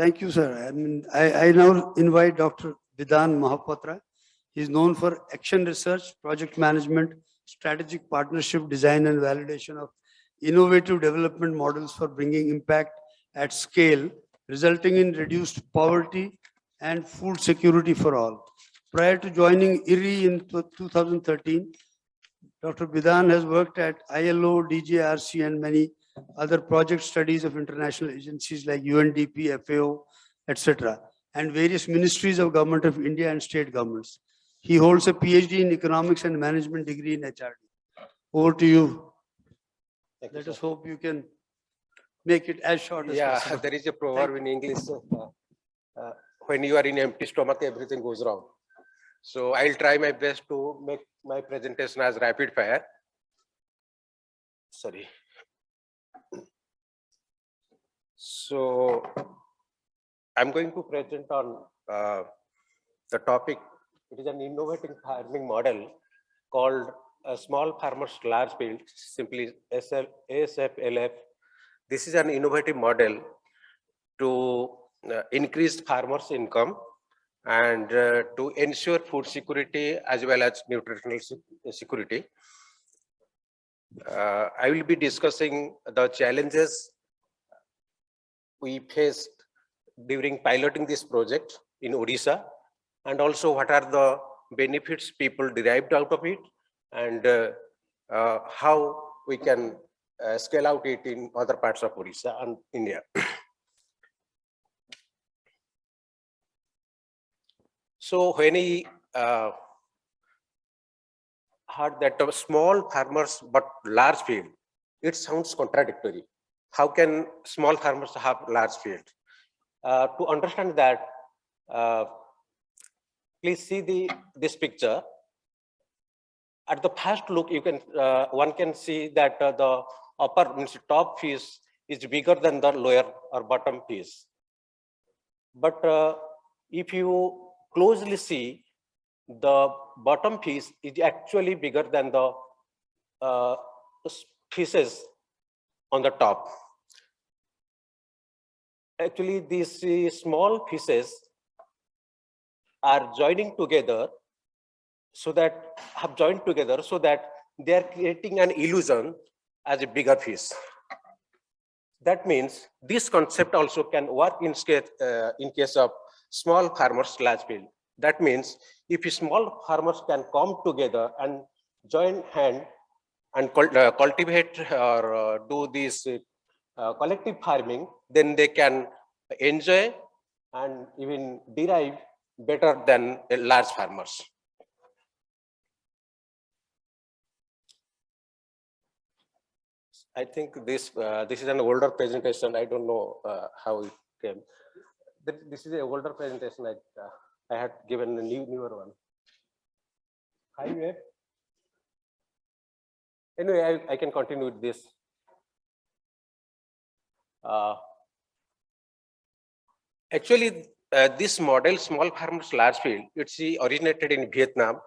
Thank you, sir. I now invite Dr. Bidhan Mohapatra. He is known for action research, project management, strategic partnership, design and validation of innovative development models for bringing impact at scale, resulting in reduced poverty and food security for all. Prior to joining IRRI in 2013, Dr. Bidhan has worked at ILO, DJRC, and many other project studies of international agencies like UNDP, FAO, etc., and various ministries of government of India and state governments. He holds a PhD in economics and management degree in HRD. Over to you. Let us hope you can make it as short as possible. There is a proverb in English, when you are in empty stomach, everything goes wrong. So I'll try my best to make my presentation as rapid fire. Sorry. So I'm going to present on the topic. It is an innovative farming model called Small Farmers Large Field, simply SFLF. This is an innovative model to increase farmers' income and to ensure food security as well as nutritional security. I will be discussing the challenges we faced during piloting this project in Odisha, and also what are the benefits people derived out of it, and how we can scale out it in other parts of Odisha and India. So when he heard that small farmers but large field, it sounds contradictory. How can small farmers have large field? To understand that, please see this picture. At the first look, you can one can see that the upper means top piece is bigger than the lower or bottom piece. But if you closely see, the bottom piece is actually bigger than the pieces on the top. Actually, these small pieces are joining together so that they are creating an illusion as a bigger piece. That means this concept also can work in case of small farmers large field. That means if small farmers can come together and join hand and cultivate or do this collective farming, then they can enjoy and even derive better than large farmers. I think this is an older presentation. I don't know how it came. This is an older presentation. I had given a newer one. Anyway, I can continue with this. Actually, this model, small farmers large field, it's originated in Vietnam.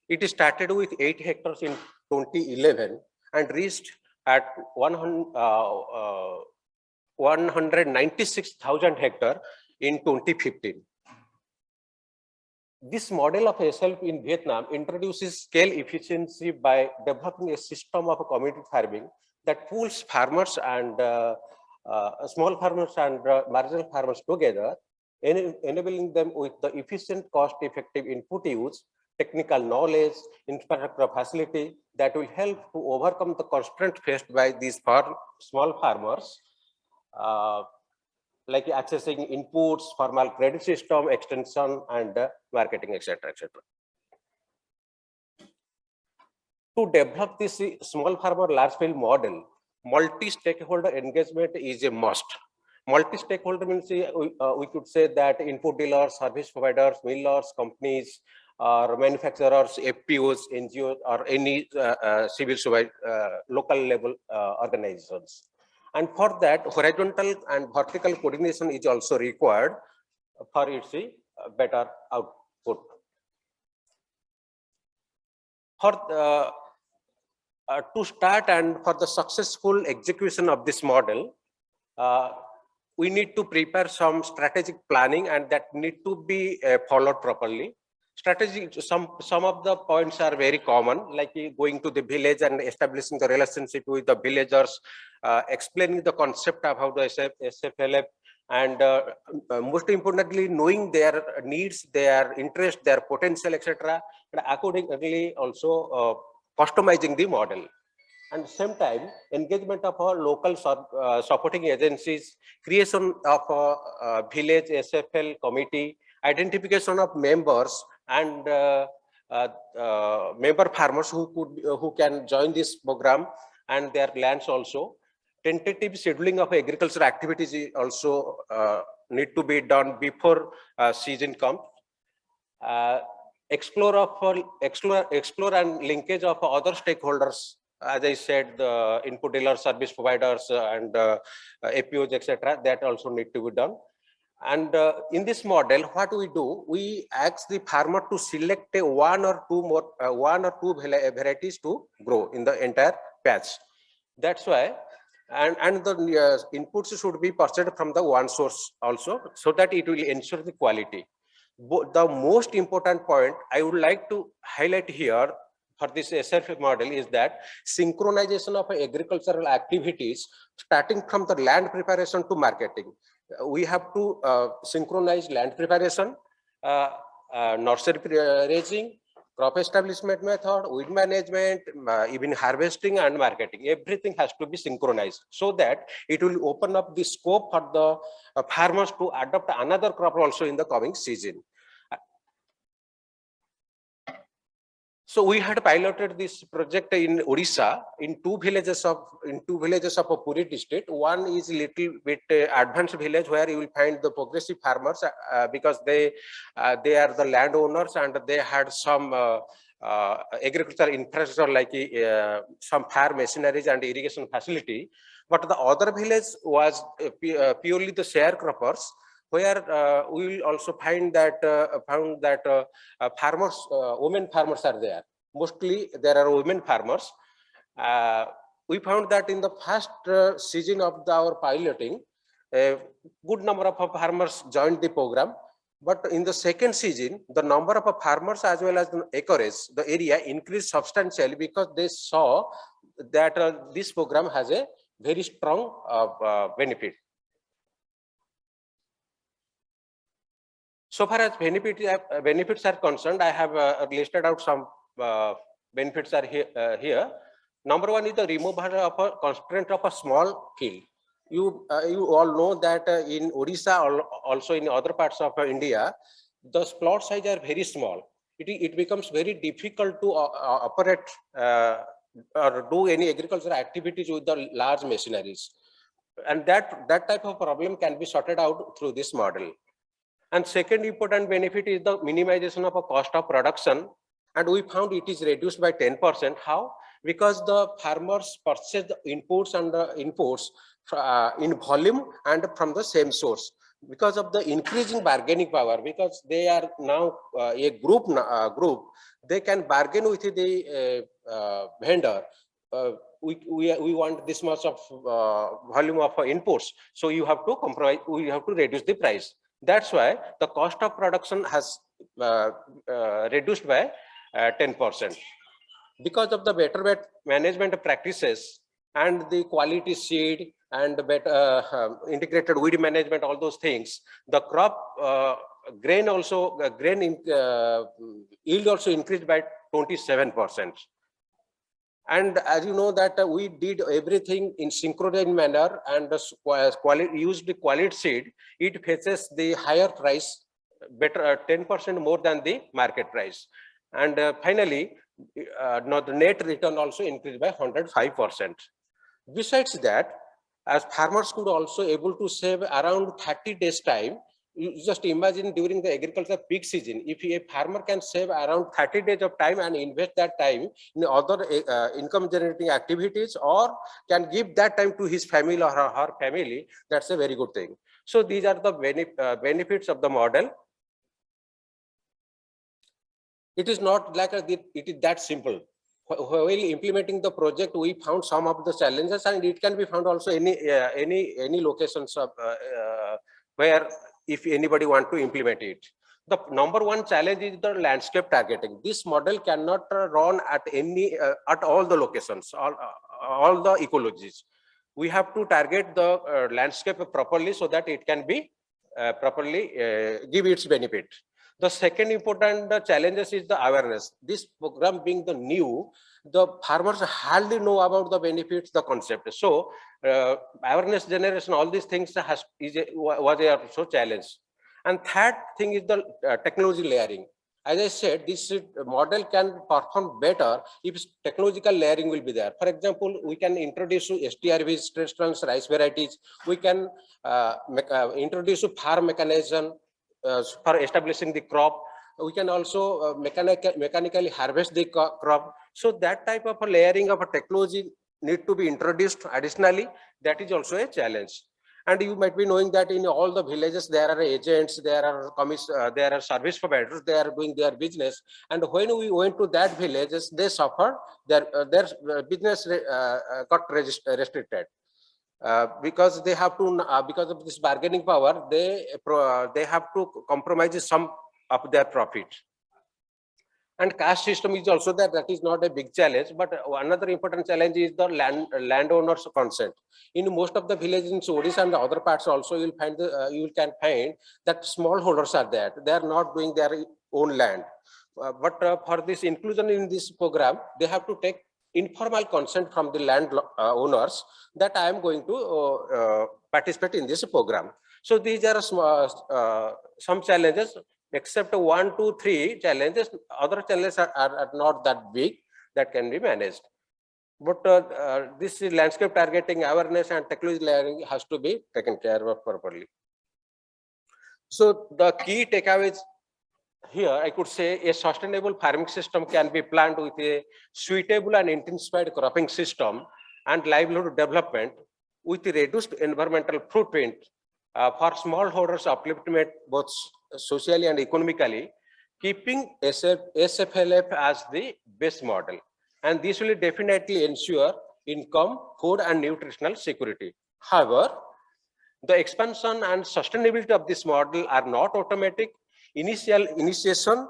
It started with 8 hectares in 2011 and reached at 196,000 hectares in 2015. This model of SFLF in Vietnam introduces scale efficiency by developing a system of community farming that pools farmers and small farmers and marginal farmers together, enabling them with the efficient, cost-effective input use, technical knowledge, infrastructure facility that will help to overcome the constraints faced by these small farmers, like accessing inputs, formal credit system, extension, and marketing, etc., etc. To develop this small farmer large scale model, multi-stakeholder engagement is a must. Multi-stakeholder means we could say that input dealers, service providers, millers, companies, or manufacturers, FPOs, NGOs, or any civil society, local level organizations. And for that, horizontal and vertical coordination is also required for its better output. For to start and for the successful execution of this model, we need to prepare some strategic planning, and that need to be followed properly. Strategy, some of the points are very common, like going to the village and establishing the relationship with the villagers, explaining the concept of how the SFLF, and most importantly, knowing their needs, their interest, their potential, etc. And accordingly, also customizing the model. And same time, engagement of our local supporting agencies, creation of a village SFL committee, identification of members and member farmers who can join this program and their lands also. Tentative scheduling of agricultural activities also need to be done before season comes. Explore and linkage of other stakeholders. As I said, the input dealer, service providers, and APOs, etc. That also need to be done. And in this model, what we do, we ask the farmer to select one or two varieties to grow in the entire patch. That's why, and the inputs should be purchased from the one source also, so that it will ensure the quality. The most important point I would like to highlight here for this SFF model is that synchronization of agricultural activities starting from the land preparation to marketing. We have to synchronize land preparation, nursery raising, crop establishment method, weed management, even harvesting and marketing. Everything has to be synchronized so that it will open up the scope for the farmers to adopt another crop also in the coming season. So we had piloted this project in Odisha in two villages of Puri district. One is little bit advanced village where you will find the progressive farmers because they are the landowners and they had some agricultural infrastructure like some farm machineries and irrigation facility. But the other village was purely the sharecroppers, where we will also find that farmers, women farmers are there. Mostly there are women farmers. We found that in the first season of our piloting, a good number of farmers joined the program. But in the second season, the number of farmers as well as the acreage, the area increased substantially because they saw that this program has a very strong benefit. So far as benefits are concerned, I have listed out some benefits are here. Number one is the removal of a constraint of a small field. You all know that in Odisha, also in other parts of India, the plot size are very small. It becomes very difficult to operate or do any agricultural activities with the large machineries. And that type of problem can be sorted out through this model. And second important benefit is the minimization of a cost of production. And we found it is reduced by 10%. How? Because the farmers purchase the inputs and the imports in volume and from the same source. Because of the increasing bargaining power, because they are now a group, they can bargain with the vendor. We want this much of volume of inputs, so you have to compromise. We have to reduce the price. That's why the cost of production has reduced by 10%. Because of the better management practices and the quality seed and the better integrated weed management, all those things, the crop grain yield also increased by 27%. And as you know that we did everything in synchronized manner and used the quality seed, it fetches the higher price, better 10% more than the market price. And finally, now the net return also increased by 105%. Besides that, as farmers could also able to save around 30 days time. You just imagine during the agriculture peak season, if a farmer can save around 30 days of time and invest that time in other income generating activities, or can give that time to his family or her family, that's a very good thing. So these are the benefits of the model. It is not like it is that simple. while implementing the project, we found some of the challenges, and it can be found also any locations of where if anybody want to implement it. The number one challenge is the landscape targeting. This model cannot run at at all the locations, all the ecologies. We have to target the landscape properly so that it can be properly give its benefit. The second important challenges is the awareness. This program being the new, the farmers hardly know about the benefits, the concept. So awareness generation, all these things was also challenge. And third thing is the technology layering. As I said, this model can perform better if technological layering will be there. For example, we can introduce STRVs, stress trans rice varieties. We can introduce farm mechanism for establishing the crop. We can also mechanically harvest the crop. So that type of a layering of a technology need to be introduced additionally. That is also a challenge. And you might be knowing that in all the villages there are agents, there are service providers, they are doing their business. And when we went to that villages, they suffered, their business got restricted. Because they have to, because of this bargaining power, they have to compromise some of their profit. And caste system is also there. That is not a big challenge, but another important challenge is the landowners' consent. In most of the villages in Odisha and the other parts also, you will find you can find that smallholders are there. They are not doing their own land. But for this inclusion in this program, they have to take informal consent from the land owners that I am going to participate in this program. So these are some challenges. Except 1, 2, 3 challenges, other challenges are not that big, that can be managed. But this is landscape targeting, awareness and technology layering has to be taken care of properly. So the key takeaways here, I could say a sustainable farming system can be planned with a suitable and intensified cropping system and livelihood development with a reduced environmental footprint for smallholders upliftment both socially and economically, keeping SFLF as the best model. And this will definitely ensure income, food and nutritional security. However, the expansion and sustainability of this model are not automatic. Initiation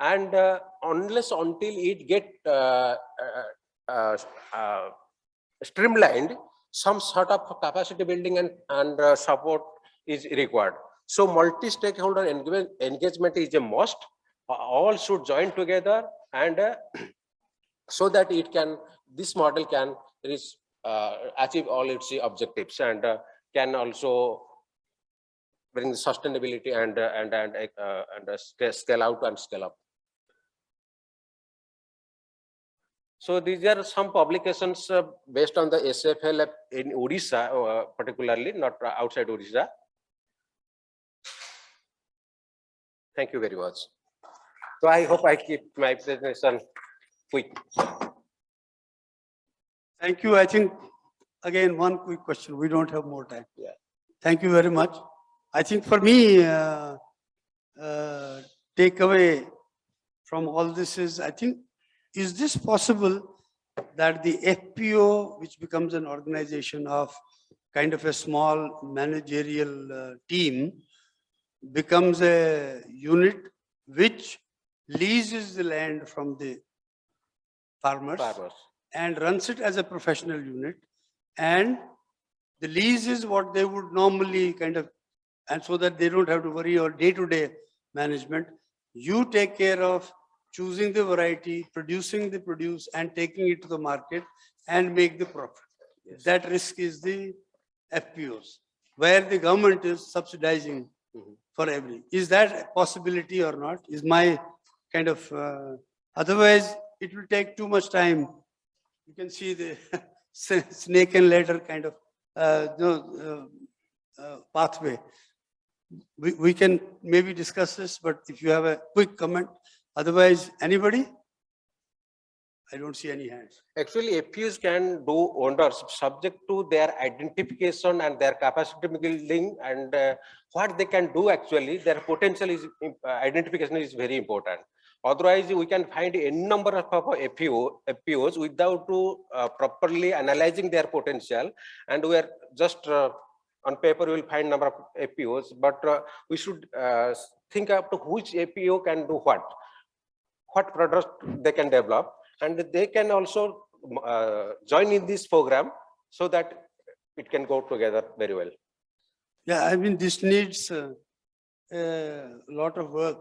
and unless until it get streamlined, some sort of capacity building and support is required. So multi-stakeholder engagement is a must. All should join together and so that this model can reach, achieve all its objectives and can also bring sustainability and scale out and scale up. So these are some publications based on the SFLF in Odisha, particularly, not outside Odisha. Thank you very much. So I hope I keep my presentation quick. Thank you. I think, again, one quick question. We don't have more time. Yeah. Thank you very much. I think for me, takeaway from all this is, I think, is this possible that the FPO, which becomes an organization of kind of a small managerial team, becomes a unit which leases the land from the farmers and runs it as a professional unit, and the lease is what they would normally kind of, and so that they don't have to worry on day-to-day management. You take care of choosing the variety, producing the produce and taking it to the market and make the profit. Yes. That risk is the FPOs, where the government is subsidizing for every. Is that a possibility or not? Is my kind of, otherwise it will take too much time. You can see the snake and ladder kind of pathway. We can maybe discuss this, but if you have a quick comment, otherwise anybody? I don't see any hands. Actually, FPOs can do wonders subject to their identification and their capacity building and what they can do. Actually, their potential is identification is very important. Otherwise, we can find a number of FPOs without properly analyzing their potential, and we are just on paper we will find number of FPOs, but we should think up to which FPO can do what product they can develop, and they can also join in this program so that it can go together very well. Yeah, I mean, this needs a lot of work.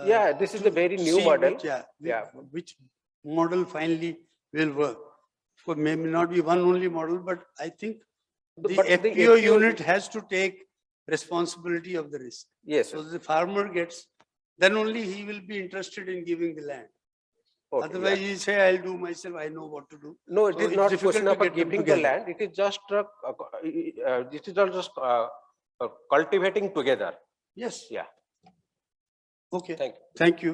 Yeah, this is a very new see model. Which, Yeah. which model finally will work. For maybe not be one only model, but I think the FPO unit has to take responsibility of the risk. Yes. So the farmer gets, then only he will be interested in giving the land. Okay, Otherwise, yeah. he say, I'll do myself, I know what to do. No, it So is it's not difficult question to of get them giving the together. land. It is just cultivating together. Yes. Yeah. Okay. Thank you. Thank you.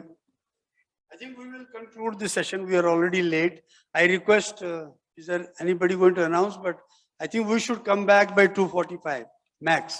I think we will conclude this session. We are already late. I request, is there anybody going to announce? But I think we should come back by 2:45 max.